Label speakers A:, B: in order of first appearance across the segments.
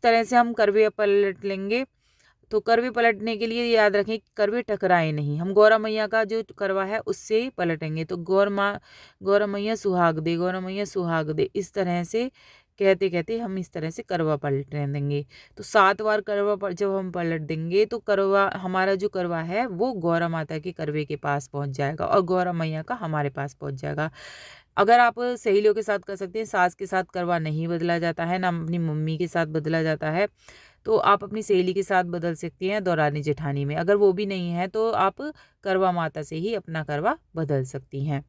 A: तरह से हम करवे पलट लेंगे। तो करवे पलटने के लिए याद रखें करवे टकराए नहीं। हम गौरा मैया का जो करवा है उससे पलटेंगे। तो गौरा मैया सुहाग दे, गौरा मैया सुहाग दे, इस तरह से कहते कहते हम इस तरह से करवा पलटने देंगे। तो 7 बार करवा जब हम पलट देंगे तो करवा, हमारा जो करवा है वो गौरा माता के करवे के पास पहुंच जाएगा और गौरा मैया का हमारे पास पहुंच जाएगा। अगर आप सहेलियों के साथ कर सकते हैं, सास के साथ करवा नहीं बदला जाता है, ना अपनी मम्मी के साथ बदला जाता है, तो आप अपनी सहेली के साथ बदल सकती हैं दौरानी जेठानी में। अगर वो भी नहीं है तो आप करवा माता से ही अपना करवा बदल सकती हैं।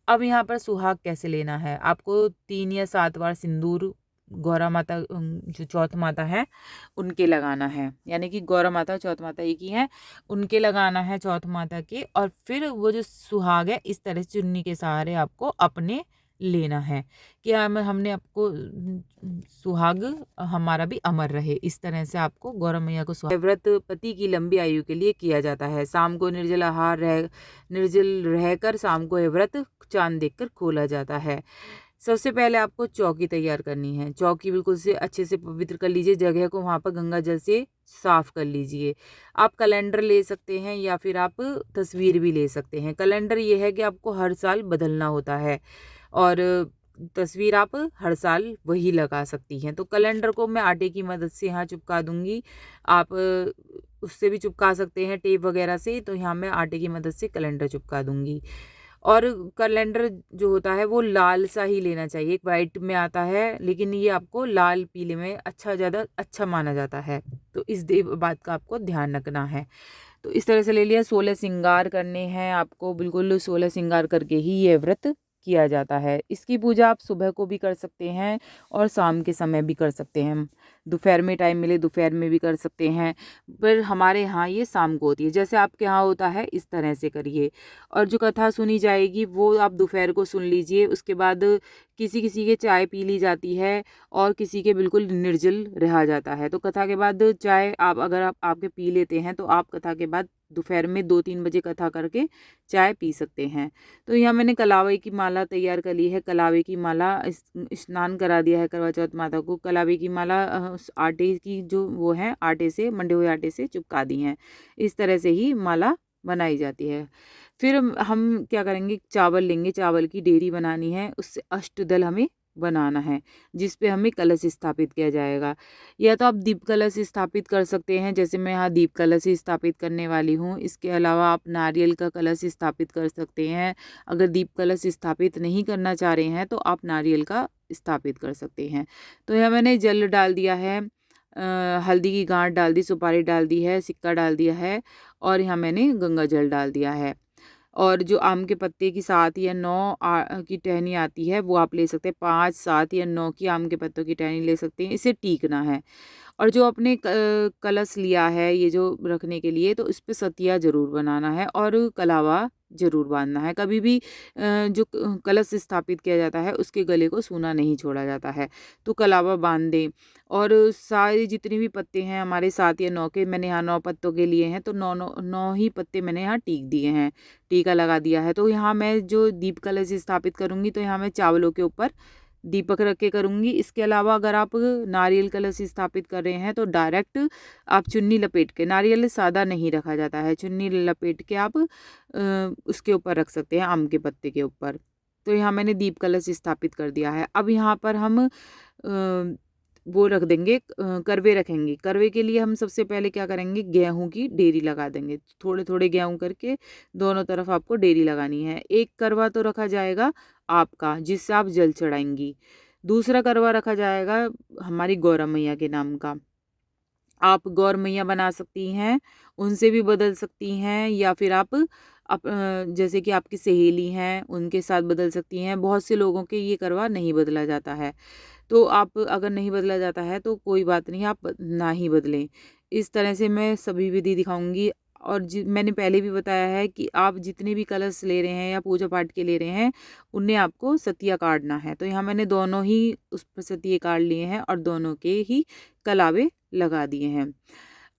A: अब यहाँ पर सुहाग कैसे लेना है, आपको 3 या 7 बार सिंदूर गौरा माता जो चौथ माता है उनके लगाना है। यानी कि गौरा माता और चौथ माता एक ही हैं, उनके लगाना है चौथ माता के। और फिर वो जो सुहाग है इस तरह से चुन्नी के सहारे आपको अपने लेना है कि हमने आपको सुहाग हमारा भी अमर रहे। इस तरह से आपको गौरा मैया को सुहाग व्रत पति की लंबी आयु के लिए किया जाता है। शाम को निर्जल रहकर शाम को यह व्रत चांद देखकर खोला जाता है। सबसे पहले आपको चौकी तैयार करनी है। चौकी बिल्कुल से अच्छे से पवित्र कर लीजिए, जगह को वहाँ पर गंगा जल से साफ कर लीजिए। आप कैलेंडर ले सकते हैं या फिर आप तस्वीर भी ले सकते हैं। कैलेंडर ये है कि आपको हर साल बदलना होता है और तस्वीर आप हर साल वही लगा सकती हैं। तो कैलेंडर को मैं आटे की मदद से यहाँ चिपका दूंगी। आप उससे भी चिपका सकते हैं टेप वगैरह से। तो यहाँ मैं आटे की मदद से कैलेंडर चिपका दूंगी। और कैलेंडर जो होता है वो लाल सा ही लेना चाहिए। एक वाइट में आता है लेकिन ये आपको लाल पीले में ज़्यादा अच्छा माना जाता है। तो इस बात का आपको ध्यान रखना है। तो इस तरह से ले लिया। 16 श्रृंगार करने हैं आपको, बिल्कुल 16 श्रृंगार करके ही ये व्रत किया जाता है। इसकी पूजा आप सुबह को भी कर सकते हैं और शाम के समय भी कर सकते हैं। दोपहर में टाइम मिले दोपहर में भी कर सकते हैं, पर हमारे यहाँ ये शाम को होती है। जैसे आपके यहाँ होता है इस तरह से करिए। और जो कथा सुनी जाएगी वो आप दोपहर को सुन लीजिए। उसके बाद किसी किसी के चाय पी ली जाती है और किसी के बिल्कुल निर्जल रहा जाता है। तो कथा के बाद चाय अगर आप आपके पी लेते हैं तो आप कथा के बाद दोपहर में 2-3 बजे कथा करके चाय पी सकते हैं। तो यहाँ मैंने कलावे की माला तैयार कर ली है। कलावे की माला स्नान करा दिया है करवा चौथ माता को। कलावे की माला उस आटे की जो वो है, आटे से मंडे हुए आटे से चिपका दी हैं। इस तरह से ही माला बनाई जाती है। फिर हम क्या करेंगे, चावल लेंगे, चावल की डेरी बनानी है, उससे अष्टदल हमें बनाना है जिस पे हमें कलश स्थापित किया जाएगा। या तो आप दीप कलश स्थापित कर सकते हैं, जैसे मैं यहाँ दीप कलश स्थापित करने वाली हूँ। इसके अलावा आप नारियल का कलश स्थापित कर सकते हैं। अगर दीप कलश स्थापित नहीं करना चाह रहे हैं तो आप नारियल का स्थापित कर सकते हैं। तो यहाँ मैंने जल डाल दिया है, हल्दी की गांठ डाल दी, सुपारी डाल दी है, सिक्का डाल दिया है और यहाँ मैंने गंगा जल डाल दिया है। और जो आम के पत्ते की 7 या 9 की टहनी आती है वो आप ले सकते हैं। 5, 7 या 9 की आम के पत्तों की टहनी ले सकते हैं। इसे टीकना है। और जो आपने कलश लिया है ये जो रखने के लिए, तो इस पे सतिया ज़रूर बनाना है और कलावा ज़रूर बांधना है। कभी भी जो कलश स्थापित किया जाता है उसके गले को सूना नहीं छोड़ा जाता है। तो कलावा बांध दें। और सारे जितने भी पत्ते हैं हमारे 7 या 9 के, मैंने यहाँ 9 पत्तों के लिए हैं तो 9 ही पत्ते मैंने यहाँ टीक दिए हैं, टीका लगा दिया है। तो यहाँ मैं जो दीप कलश स्थापित करूँगी तो यहाँ मैं चावलों के ऊपर दीपक रख के करूँगी। इसके अलावा अगर आप नारियल कलश स्थापित कर रहे हैं तो डायरेक्ट आप चुन्नी लपेट के, नारियल सादा नहीं रखा जाता है, चुन्नी लपेट के आप उसके ऊपर रख सकते हैं, आम के पत्ते के ऊपर। तो यहाँ मैंने दीप कलश स्थापित कर दिया है। अब यहाँ पर हम वो रख देंगे, करवे रखेंगे। करवे के लिए हम सबसे पहले क्या करेंगे, गेहूं की डेरी लगा देंगे। थोड़े थोड़े गेहूं करके दोनों तरफ आपको डेरी लगानी है। एक करवा तो रखा जाएगा आपका जिससे आप जल चढ़ाएंगी। दूसरा करवा रखा जाएगा हमारी गौरा मैया के नाम का। आप गौर मैया बना सकती हैं, उनसे भी बदल सकती हैं, या फिर आप जैसे कि आपकी सहेली हैं उनके साथ बदल सकती हैं। बहुत से लोगों के ये करवा नहीं बदला जाता है। तो आप अगर नहीं बदला जाता है तो कोई बात नहीं, आप ना ही बदलें। इस तरह से मैं सभी विधि दिखाऊंगी। और मैंने पहले भी बताया है कि आप जितने भी कलश ले रहे हैं या पूजा पाठ के ले रहे हैं उन्हें आपको सतिया काटना है। तो यहाँ मैंने दोनों ही उस पर सतिये काट लिए हैं और दोनों के ही कलावे लगा दिए हैं।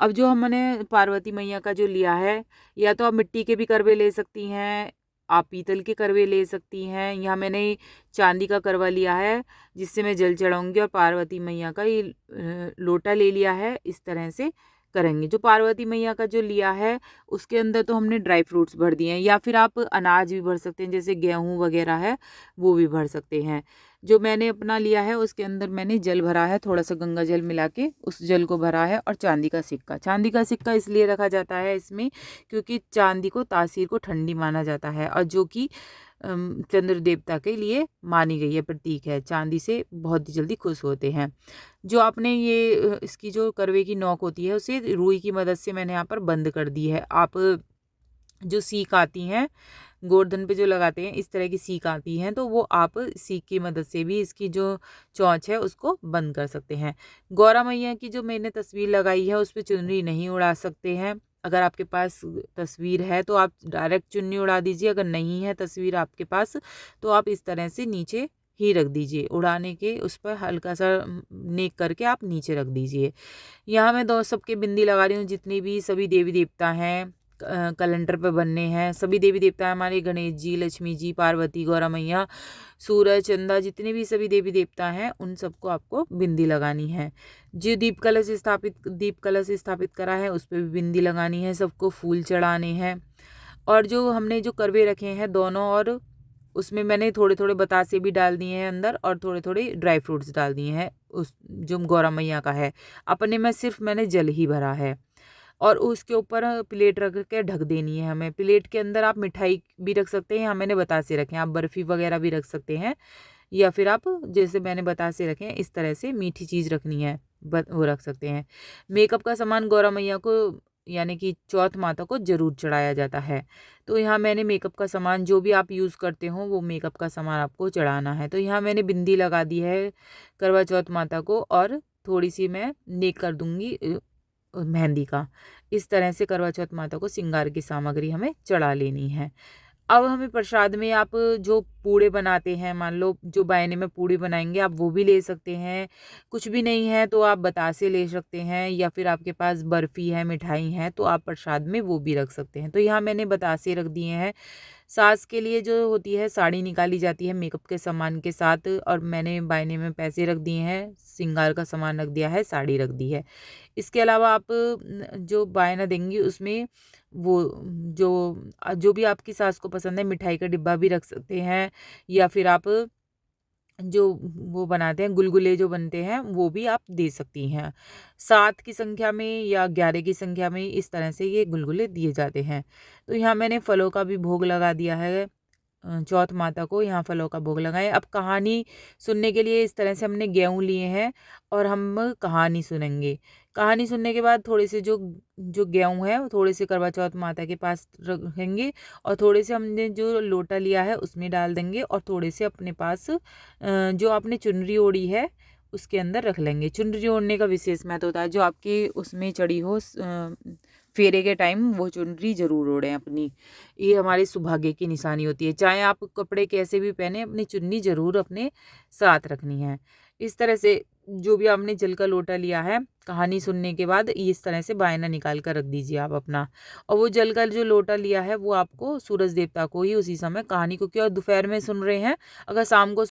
A: अब जो हमने पार्वती मैया का जो लिया है, या तो आप मिट्टी के भी करवे ले सकती हैं आप पीतल के करवे ले सकती हैं। यहाँ मैंने चांदी का करवा लिया है जिससे मैं जल चढ़ाऊँगी, और पार्वती मैया का ये लोटा ले लिया है। इस तरह से करेंगे। जो पार्वती मैया का जो लिया है उसके अंदर तो हमने ड्राई फ्रूट्स भर दिए हैं, या फिर आप अनाज भी भर सकते हैं, जैसे गेहूँ वगैरह है वो भी भर सकते हैं। जो मैंने अपना लिया है उसके अंदर मैंने जल भरा है, थोड़ा सा गंगा जल मिला के उस जल को भरा है, और चांदी का सिक्का। चांदी का सिक्का इसलिए रखा जाता है इसमें क्योंकि चांदी को तासीर को ठंडी माना जाता है, और जो कि चंद्र देवता के लिए मानी गई है, प्रतीक है। चांदी से बहुत ही जल्दी खुश होते हैं। जो आपने ये इसकी जो करवे की नोक होती है उसे रुई की मदद से मैंने यहाँ पर बंद कर दी है। आप जो सीक आती हैं गोवर्धन पे जो लगाते हैं, इस तरह की सीक आती हैं, तो वो आप सीक की मदद से भी इसकी जो चोंच है उसको बंद कर सकते हैं। गौरा मैया की जो मैंने तस्वीर लगाई है उस पर चुनरी नहीं उड़ा सकते हैं। अगर आपके पास तस्वीर है तो आप डायरेक्ट चुन्नी उड़ा दीजिए, अगर नहीं है तस्वीर आपके पास तो आप इस तरह से नीचे ही रख दीजिए। उड़ाने के उस पर हल्का सा नेक करके आप नीचे रख दीजिए। यहाँ मैं दो सबके बिंदी लगा रही हूँ, जितनी भी सभी देवी देवता हैं कैलेंडर पे बनने हैं। सभी देवी देवता हैं हमारे, गणेश जी, लक्ष्मी जी, पार्वती, गौरा मैया, सूरज, चंदा, जितने भी सभी देवी देवता हैं उन सबको आपको बिंदी लगानी है। जो दीप कलश स्थापित करा है उस पर भी बिंदी लगानी है। सबको फूल चढ़ाने हैं। और जो हमने जो करवे रखे हैं दोनों, और उसमें मैंने थोड़े थोड़े बतासे भी डाल दिए हैं अंदर, और थोड़े थोड़े ड्राई फ्रूट्स डाल दिए हैं। उस जो गौरा मैया का है अपने में सिर्फ मैंने जल ही भरा है, और उसके ऊपर प्लेट रख के ढक देनी है हमें। प्लेट के अंदर आप मिठाई भी रख सकते हैं, यहाँ मैंने बतासे रखे हैं, आप बर्फ़ी वगैरह भी रख सकते हैं, या फिर आप जैसे मैंने बतासे रखे हैं इस तरह से मीठी चीज़ रखनी है वो रख सकते हैं। मेकअप का सामान गौरा मैया को यानी कि चौथ माता को ज़रूर चढ़ाया जाता है। तो यहाँ मैंने मेकअप का सामान जो भी आप यूज़ करते हो वो मेकअप का सामान आपको चढ़ाना है। तो यहाँ मैंने बिंदी लगा दी है करवा चौथ माता को, और थोड़ी सी मैं नेक कर दूँगी मेहंदी का। इस तरह से करवा चौथ माता को श्रृंगार की सामग्री हमें चढ़ा लेनी है। अब हमें प्रसाद में आप जो पूड़े बनाते हैं, मान लो जो बायने में पूड़ी बनाएंगे आप वो भी ले सकते हैं। कुछ भी नहीं है तो आप बतासे ले सकते हैं, या फिर आपके पास बर्फ़ी है, मिठाई है तो आप प्रसाद में वो भी रख सकते हैं। तो यहाँ मैंने बतासे रख दिए हैं। सास के लिए जो होती है साड़ी निकाली जाती है मेकअप के सामान के साथ, और मैंने बायने में पैसे रख दिए हैं, श्रृंगार का सामान रख दिया है, साड़ी रख दी है। इसके अलावा आप जो बायना देंगी उसमें वो जो जो भी आपकी सास को पसंद है, मिठाई का डिब्बा भी रख सकते हैं, या फिर आप जो वो बनाते हैं गुलगुले जो बनते हैं वो भी आप दे सकती हैं। 7 की संख्या में या 11 की संख्या में इस तरह से ये गुलगुले दिए जाते हैं। तो यहाँ मैंने फलों का भी भोग लगा दिया है। चौथ माता को यहाँ फलों का भोग लगाएं। अब कहानी सुनने के लिए इस तरह से हमने गेहूँ लिए हैं, और हम कहानी सुनेंगे। कहानी सुनने के बाद थोड़े से जो जो गेहूँ है वो थोड़े से करवा चौथ माता के पास रखेंगे, और थोड़े से हमने जो लोटा लिया है उसमें डाल देंगे, और थोड़े से अपने पास जो आपने चुनरी ओढ़ी है उसके अंदर रख लेंगे। चुनरी ओढ़ने का विशेष महत्व होता है। जो आपकी उसमें चढ़ी हो फेरे के टाइम वो चुनरी ज़रूर ओढ़ें अपनी। ये हमारे सौभाग्य की निशानी होती है। चाहे आप कपड़े कैसे भी पहने, अपनी चुन्नी ज़रूर अपने साथ रखनी है। इस तरह से जो भी आपने जल का लोटा लिया है कहानी सुनने के बाद इस तरह से बायना निकाल कर रख दीजिए आप अपना। और वो जल का जो लोटा लिया है वो आपको सूरज देवता को ही उसी समय कहानी को, क्यों दोपहर में सुन रहे हैं, अगर शाम को